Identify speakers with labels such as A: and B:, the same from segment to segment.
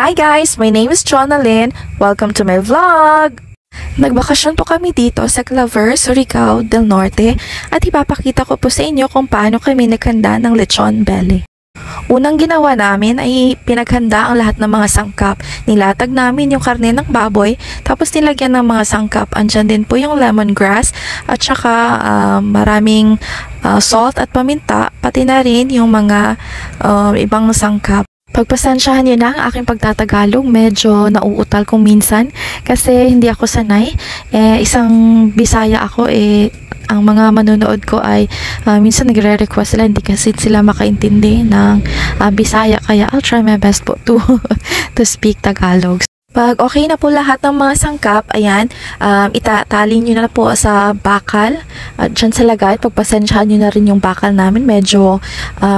A: Hi guys! My name is Jonalyn. Welcome to my vlog! Nagbakasyon po kami dito sa Claver, Surigao del Norte at ipapakita ko po sa inyo kung paano kami naghanda ng lechon belly. Unang ginawa namin ay pinaghanda ang lahat ng mga sangkap. Nilatag namin yung karne ng baboy, tapos nilagyan ng mga sangkap. Andyan din po yung lemongrass at saka maraming salt at paminta, pati na rin yung mga ibang sangkap. Pagpasensyahan niyo na ang aking pagtatagalog, medyo nauutal kung minsan kasi hindi ako sanay. Isang Bisaya ako, ang mga manonood ko ay minsan nagre-request sila, hindi kasi sila makaintindi ng Bisaya, kaya I'll try my best po to speak Tagalog. Pag okay na po lahat ng mga sangkap, ayan, itatali nyo na po sa bakal. Dyan sa lagay, pagpasensyahan nyo na rin yung bakal namin. Medyo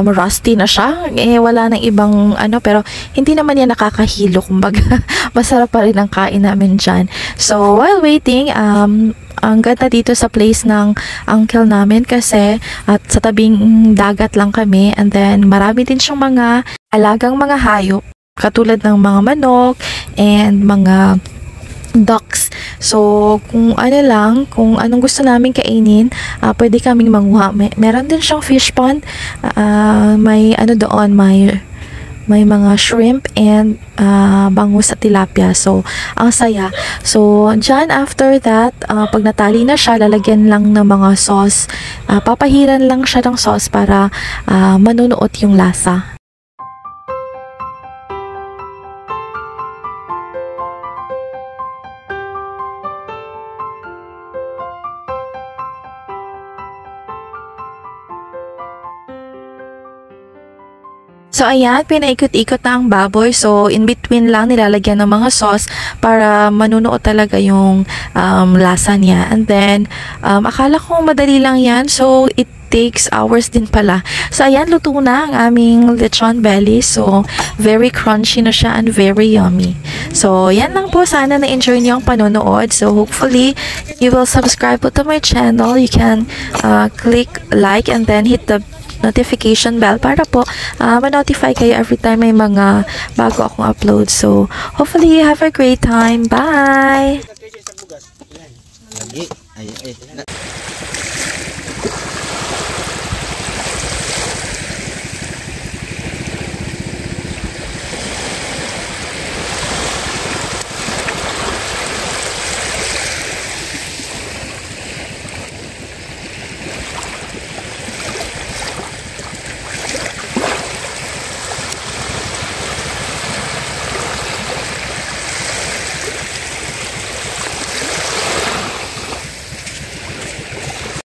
A: rusty na siya. Wala nang ibang pero hindi naman yan nakakahilo. Kumbaga, masarap pa rin ang kain namin dyan. So, while waiting, ang ganda dito sa place ng uncle namin kasi at sa tabing dagat lang kami. And then, marami din siyang mga alagang mga hayop, katulad ng mga manok and mga ducks. So, kung anong gusto namin kainin, pwede kaming manguha. Meron din siyang fish pond. May doon, may mga shrimp and bangus at tilapia. So, ang saya. So, dyan after that, pag natali na siya, lalagyan lang ng mga sauce. Papahiran lang siya ng sauce para manunuot yung lasa. So, ayan, pinaikot-ikot na ang baboy. So, in between lang nilalagyan ng mga sauce para manunuot talaga yung lasa niya. And then, akala ko madali lang yan. So, it takes hours din pala. So, ayan, luto na ang aming lechon belly. So, very crunchy na siya and very yummy. So, yan lang po. Sana na-enjoy niyo ang panonood. So, hopefully, you will subscribe po to my channel. You can click like and then hit the notification bell para po ma-notify kayo every time may mga bago akong upload. So, hopefully you have a great time. Bye!